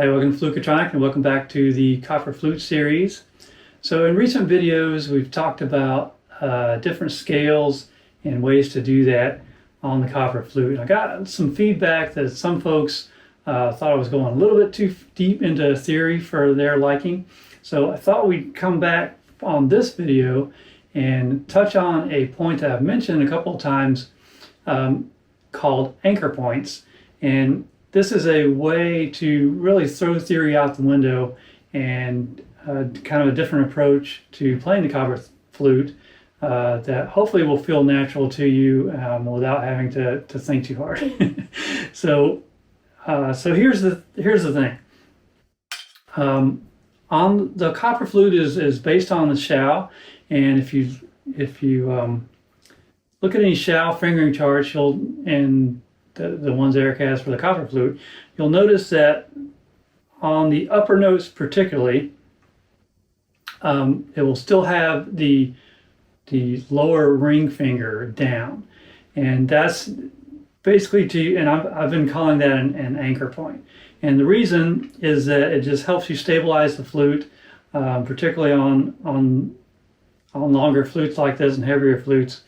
Hi, welcome to Fluketronic and welcome back to the Copper Flute series. So in recent videos we've talked about different scales and ways to do that on the Copper Flute. I got some feedback that some folks thought I was going a little bit too deep into theory for their liking. So I thought we'd come back on this video and touch on a point that I've mentioned a couple of times called anchor points. And this is a way to really throw theory out the window and kind of a different approach to playing the Copper Flute that hopefully will feel natural to you without having to think too hard. So here's the thing. On the Copper Flute is based on the Shao, and if you look at any Shao fingering charts, and the ones Eric has for the Copper Flute, you'll notice that on the upper notes particularly, it will still have the lower ring finger down, and that's basically and I've been calling that an anchor point. And the reason is that it just helps you stabilize the flute, particularly on longer flutes like this and heavier flutes.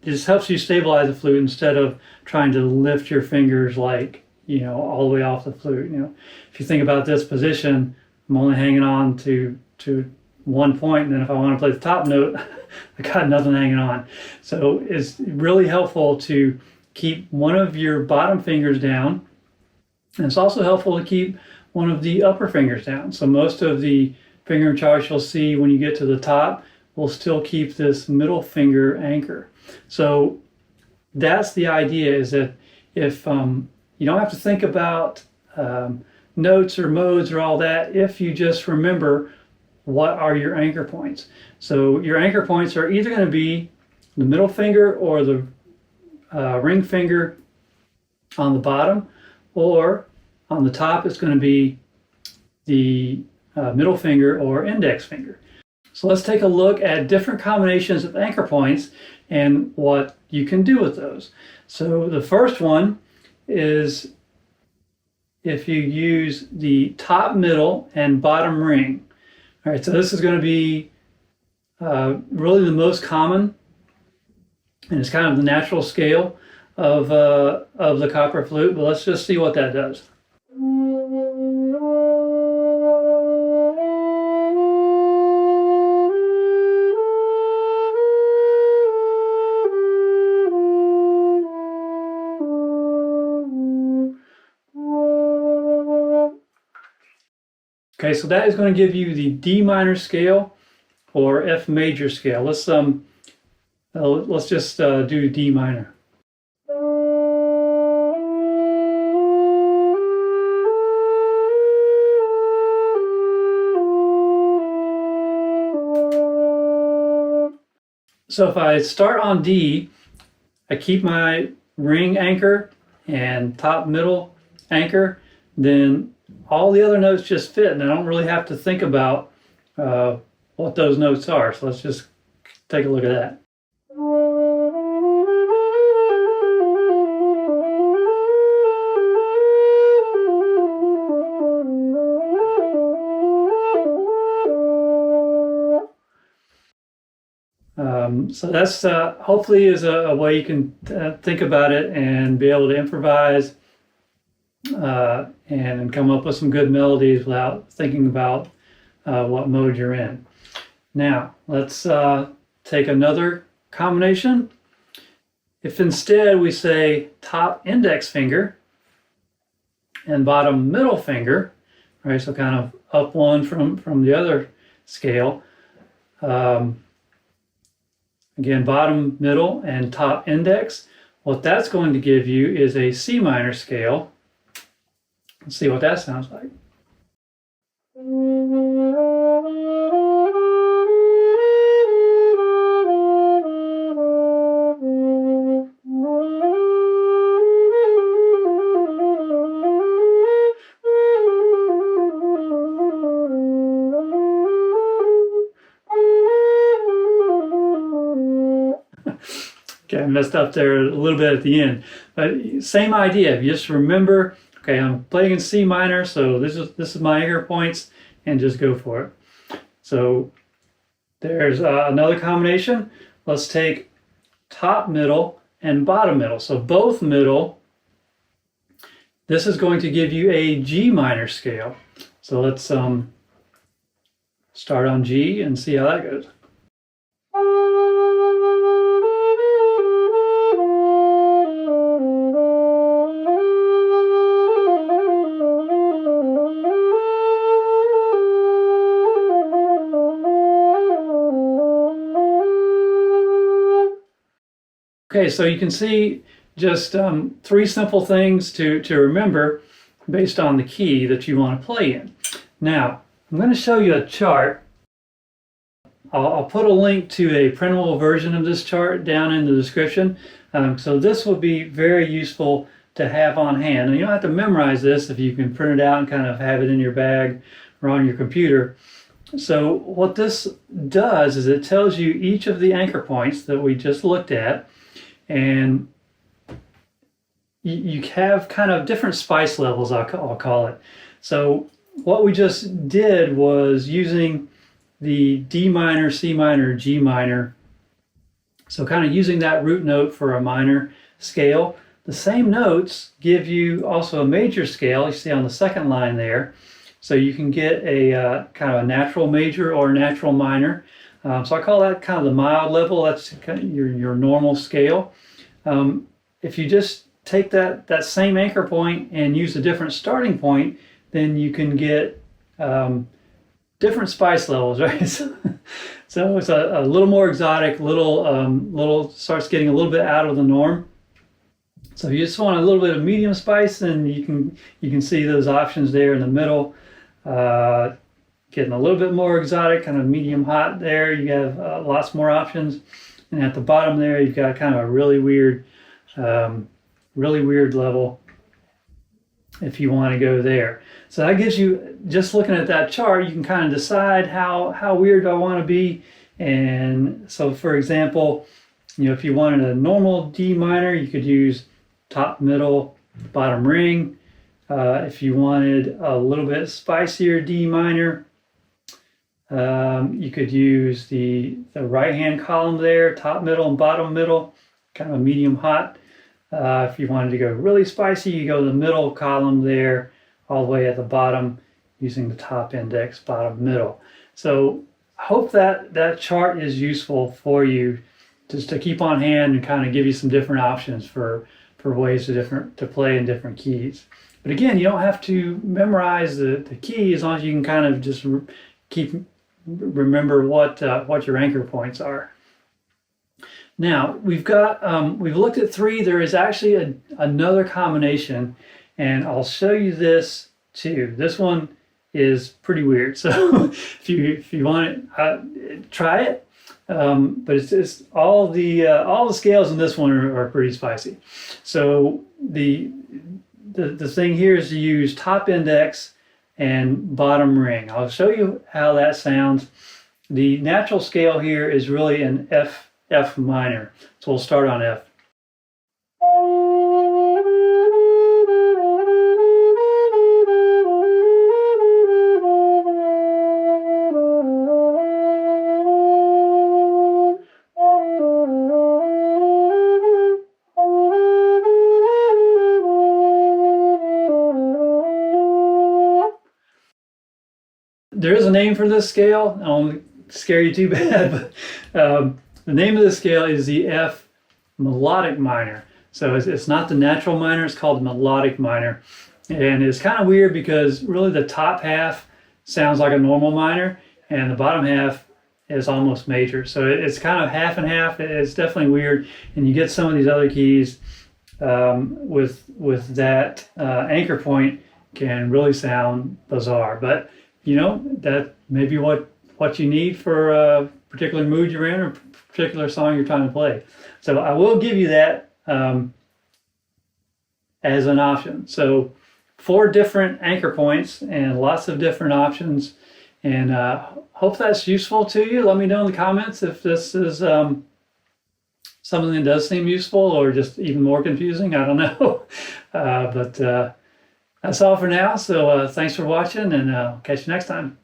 It just helps you stabilize the flute instead of trying to lift your fingers like, all the way off the flute. If you think about this position, I'm only hanging on to one point, and then if I want to play the top note, I got nothing hanging on. So it's really helpful to keep one of your bottom fingers down, and it's also helpful to keep one of the upper fingers down. So most of the fingering charts you'll see when you get to the top will still keep this middle finger anchor. So that's the idea, is that if you don't have to think about notes or modes or all that, if you just remember what are your anchor points. So your anchor points are either going to be the middle finger or the ring finger on the bottom, or on the top it's going to be the middle finger or index finger. So let's take a look at different combinations of anchor points and what you can do with those. So the first one is if you use the top, middle, and bottom ring. All right, so this is going to be really the most common, and it's kind of the natural scale of the Copper Flute, but let's just see what that does. Okay, so that is going to give you the D minor scale or F major scale. Let's just do D minor. So if I start on D, I keep my ring anchor and top middle anchor, then all the other notes just fit, and I don't really have to think about what those notes are. So let's just take a look at that. So that's hopefully is a way you can think about it and be able to improvise and come up with some good melodies without thinking about what mode you're in. Now let's take another combination. If instead we say top index finger and bottom middle finger, right? So kind of up one from the other scale. Again, bottom, middle, and top index. What that's going to give you is a C minor scale. Let's see what that sounds like. Okay, I messed up there a little bit at the end, but same idea. If you just remember Okay, I'm playing in C minor, so this is my anchor points, and just go for it. So there's another combination. Let's take top middle and bottom middle. So both middle. This is going to give you a G minor scale. So let's start on G and see how that goes. Okay, so you can see just 3 simple things to remember based on the key that you want to play in. Now, I'm going to show you a chart. I'll put a link to a printable version of this chart down in the description. So this will be very useful to have on hand. And you don't have to memorize this if you can print it out and kind of have it in your bag or on your computer. So what this does is it tells you each of the anchor points that we just looked at, and you have kind of different spice levels, I'll call it. So what we just did was using the D minor, C minor, G minor. So kind of using that root note for a minor scale. The same notes give you also a major scale, you see on the second line there. So you can get a kind of a natural major or natural minor. So I call that kind of the mild level. That's kind of your normal scale. If you just take that same anchor point and use a different starting point, then you can get different spice levels, right? So it's a little more exotic, little starts getting a little bit out of the norm. So if you just want a little bit of medium spice, then you can see those options there in the middle. Getting a little bit more exotic, kind of medium hot there. You have lots more options. And at the bottom there, you've got kind of a really weird level if you want to go there. So that gives you, just looking at that chart, you can kind of decide how weird do I want to be. And so for example, if you wanted a normal D minor, you could use top, middle, bottom ring. If you wanted a little bit spicier D minor, you could use the right hand column there, top, middle, and bottom middle, kind of a medium hot. If you wanted to go really spicy, you go to the middle column there, all the way at the bottom, using the top index, bottom, middle. So I hope that chart is useful for you, just to keep on hand and kind of give you some different options for ways to play in different keys. But again, you don't have to memorize the key, as long as you can kind of just remember what your anchor points are. Now we've looked at 3. There is actually another combination, and I'll show you this too. This one is pretty weird. So if you want it, try it. But it's all the scales in this one are pretty spicy. So the thing here is to use top index and bottom ring. I'll show you how that sounds. The natural scale here is really an F minor. So we'll start on F. There is a name for this scale. I won't scare you too bad, but the name of the scale is the F melodic minor. So it's not the natural minor, it's called melodic minor. And it's kind of weird because really the top half sounds like a normal minor and the bottom half is almost major. So it's kind of half and half. It's definitely weird. And you get some of these other keys with that anchor point can really sound bizarre. But that may be what you need for a particular mood you're in or particular song you're trying to play. So I will give you that as an option. So 4 different anchor points and lots of different options, and hope that's useful to you. Let me know in the comments if this is something that does seem useful or just even more confusing. I don't know. But That's all for now. So thanks for watching, and catch you next time.